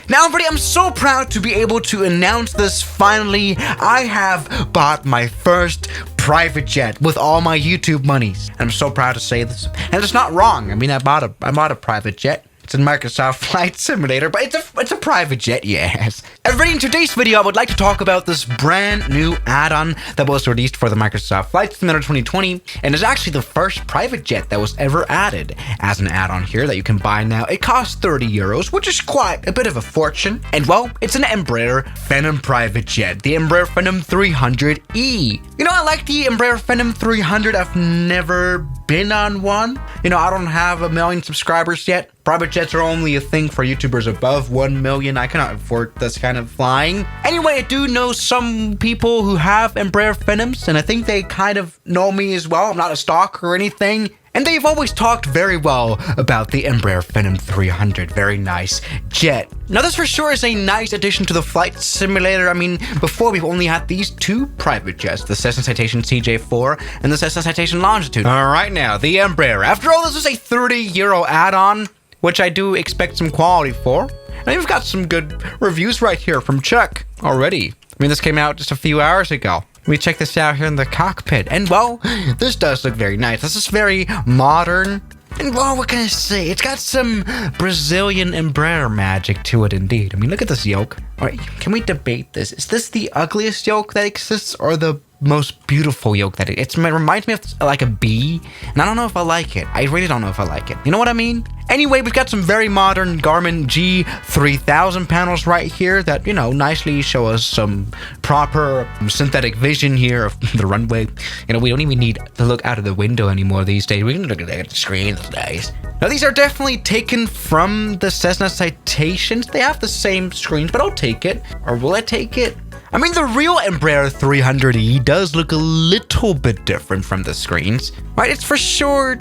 Now, everybody, I'm so proud to be able to announce this finally. I have bought my first private jet with all my YouTube monies. And I'm so proud to say this. And it's not wrong. I mean, I bought a private jet. It's a Microsoft Flight Simulator, but it's a private jet, yes. Everybody, in today's video, I would like to talk about this brand new add-on that was released for the Microsoft Flight Simulator 2020, and it's actually the first private jet that was ever added as an add-on here that you can buy now. It costs 30 euros, which is quite a bit of a fortune. And well, it's an Embraer Phenom private jet, the Embraer Phenom 300E. You know, I like the Embraer Phenom 300. I've never been on one. You know, I don't have 1 million subscribers yet. Private jets are only a thing for YouTubers above 1 million. I cannot afford this kind of flying. Anyway, I do know some people who have Embraer Phenoms, and I think they kind of know me as well. I'm not a stalker or anything. And they've always talked very well about the Embraer Phenom 300. Very nice jet. Now, this for sure is a nice addition to the flight simulator. I mean, before we've only had these two private jets, the Cessna Citation CJ4 and the Cessna Citation Longitude. All right, now, the Embraer. After all, this is a 30 euro add-on, which I do expect some quality for. And we've got some good reviews right here from Chuck already. I mean, this came out just a few hours ago. We check this out here in the cockpit, and well, this does look very nice. This is very modern, and well, what can I say? It's got some Brazilian Embraer magic to it indeed. I mean, look at this yoke. All right, can we debate this? Is this the ugliest yoke that exists, or the most beautiful yoke that it reminds me of like a bee, and I don't know if I like it. I really don't know if I like it. You know what I mean? Anyway, we've got some very modern Garmin G3000 panels right here that, you know, nicely show us some proper synthetic vision here of the runway. You know, we don't even need to look out of the window anymore these days. We can look at the screen these days. Now, these are definitely taken from the Cessna Citations. They have the same screens, but I'll take it. Or will I take it? I mean, the real Embraer 300E does look a little bit different from the screens, right? It's for sure,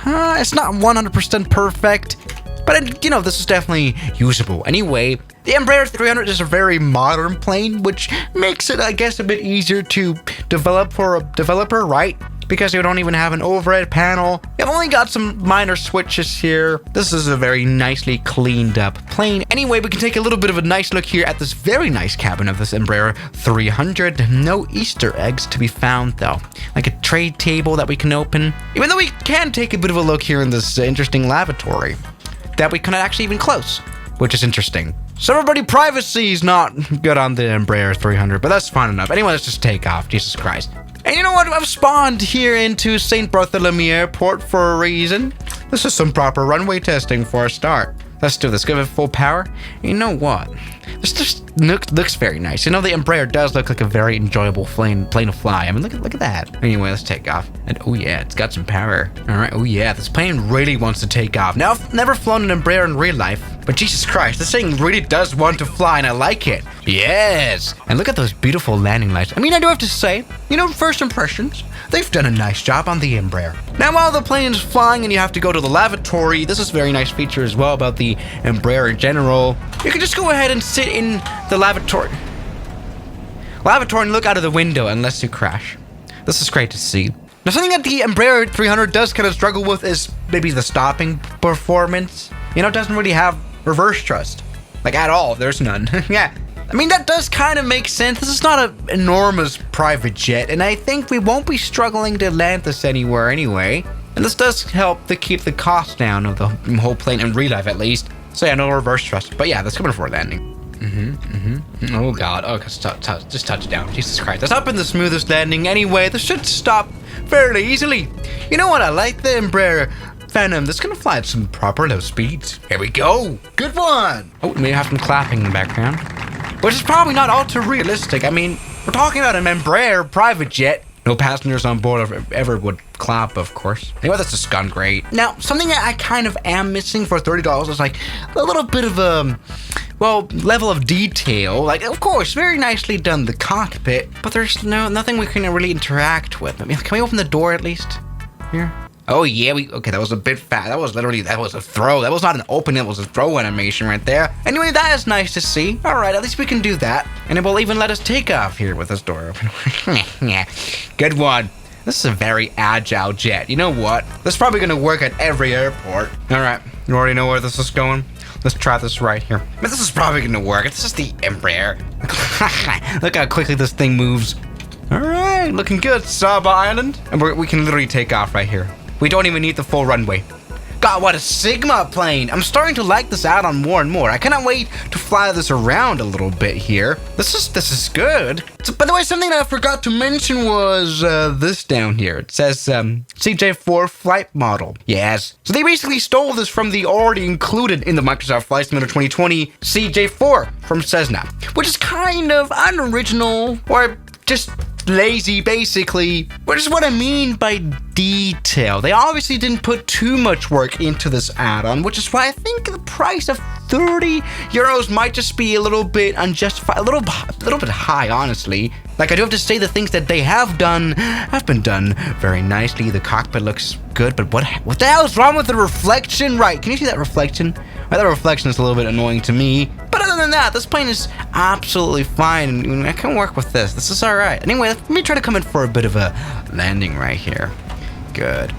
it's not 100% perfect, but you know, this is definitely usable. Anyway, the Embraer 300 is a very modern plane, which makes it, I guess, a bit easier to develop for a developer, right? Because you don't even have an overhead panel. You've only got some minor switches here. This is a very nicely cleaned up plane. Anyway, we can take a little bit of a nice look here at this very nice cabin of this Embraer 300. No Easter eggs to be found though. Like a tray table that we can open. Even though we can take a bit of a look here in this interesting lavatory that we cannot actually even close, which is interesting. So everybody, privacy is not good on the Embraer 300, but that's fine enough. Anyway, let's just take off. Jesus Christ. And you know what? I've spawned here into St. Bartholomew Airport for a reason. This is some proper runway testing for a start. Let's do this. Give it full power. You know what? This just looks very nice. You know, the Embraer does look like a very enjoyable plane to fly. I mean, look at that. Anyway, let's take off. And oh yeah, it's got some power. All right. Oh yeah, this plane really wants to take off. Now, I've never flown an Embraer in real life, but Jesus Christ, this thing really does want to fly, and I like it. Yes. And look at those beautiful landing lights. I mean, I do have to say, you know, first impressions, they've done a nice job on the Embraer. Now, while the plane is flying and you have to go to the lavatory, this is a very nice feature as well about the Embraer in general. You can just go ahead and sit in the lavatory and look out of the window unless you crash. This is great to see. Now, something that the Embraer 300 does kind of struggle with is maybe the stopping performance. You know, it doesn't really have reverse thrust. Like, at all. There's none. Yeah. I mean, that does kind of make sense. This is not an enormous private jet, and I think we won't be struggling to land this anywhere anyway. And this does help to keep the cost down of the whole plane, in real life at least. So yeah, no reverse thrust. But yeah, that's coming before landing. Oh god. Oh, just touch down. Jesus Christ. That's not been the smoothest landing anyway. This should stop fairly easily. You know what? I like the Embraer Phenom. That's gonna fly at some proper low speeds. Here we go. Good one. Oh, we have some clapping in the background, which is probably not all too realistic. I mean, we're talking about an Embraer private jet. No passengers on board ever would clap, of course. Anyway, that's just gone great. Now, something that I kind of am missing for $30 is like a little bit of a, well, level of detail. Like, of course, very nicely done, the cockpit, but there's nothing we can really interact with. I mean, can we open the door at least? Here? Oh yeah, okay, that was a bit fast. That was a throw. That was not an open, it was a throw animation right there. Anyway, that is nice to see. All right, at least we can do that. And it will even let us take off here with this door open. Yeah, good one. This is a very agile jet. You know what? This is probably gonna work at every airport. All right, you already know where this is going. Let's try this right here. Man, this is probably gonna work. It's just the Embraer. Look how quickly this thing moves. All right, looking good, Saba Island. And we can literally take off right here. We don't even need the full runway. God, what a Sigma plane. I'm starting to like this add-on more and more. I cannot wait to fly this around a little bit here. This is good. So, by the way, something I forgot to mention was this down here. It says CJ4 flight model. Yes. So they basically stole this from the already included in the Microsoft Flight Simulator 2020 CJ4 from Cessna, which is kind of unoriginal or just lazy, basically, which is what I mean by detail. They obviously didn't put too much work into this add-on, which is why I think the price of 30 euros might just be a little bit unjustified, a little bit high, honestly. Like, I do have to say the things that they have done have been done very nicely. The cockpit looks good, but what the hell is wrong with the reflection? Right, can you see that reflection? Right, that reflection is a little bit annoying to me. But other than that, this plane is absolutely fine. And I can work with this. This is all right. Anyway, let me try to come in for a bit of a landing right here. Good.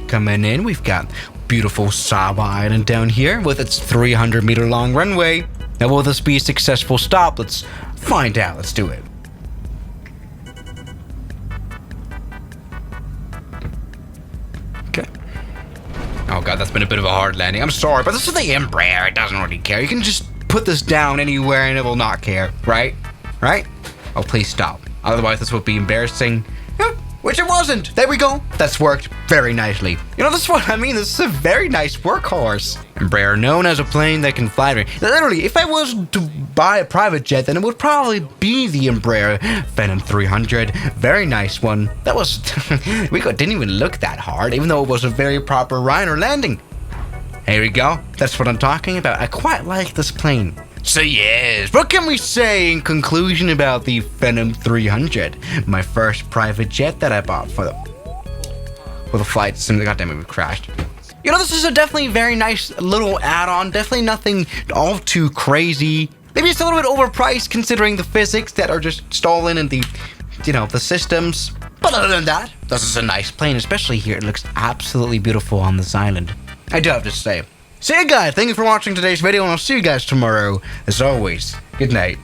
Coming in, we've got beautiful Saba Island down here with its 300-meter long runway. Now, will this be a successful stop? Let's find out. Let's do it. Okay. Oh god, that's been a bit of a hard landing. I'm sorry, but this is the Embraer. It doesn't really care. You can just put this down anywhere and it will not care, right? Right? Oh, please stop. Otherwise, this would be embarrassing. Yep, which it wasn't. There we go. That's worked very nicely. You know, this is what I mean. This is a very nice workhorse. Embraer, known as a plane that can fly. Literally, if I was to buy a private jet, then it would probably be the Embraer Phenom 300. Very nice one. That was, didn't even look that hard, even though it was a very proper Reiner landing. Here we go. That's what I'm talking about. I quite like this plane. So yes, what can we say in conclusion about the Phenom 300? My first private jet that I bought for the flight sim. Goddamn it, we crashed. You know, this is a definitely very nice little add-on. Definitely nothing all too crazy. Maybe it's a little bit overpriced considering the physics that are just stolen in the, the systems. But other than that, this is a nice plane, especially here. It looks absolutely beautiful on this island. I do have to say. So yeah, guys, thank you for watching today's video, and I'll see you guys tomorrow. As always, good night.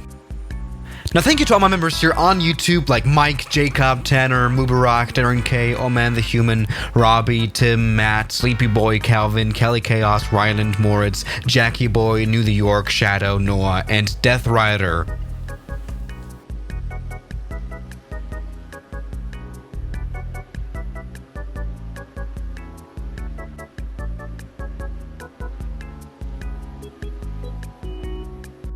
Now, thank you to all my members here on YouTube, like Mike, Jacob, Tanner, Mubarak, Darren K, Oman the Human, Robbie, Tim, Matt, Sleepy Boy, Calvin, Kelly Chaos, Ryland, Moritz, Jackie Boy, New York, Shadow, Noah, and Death Rider.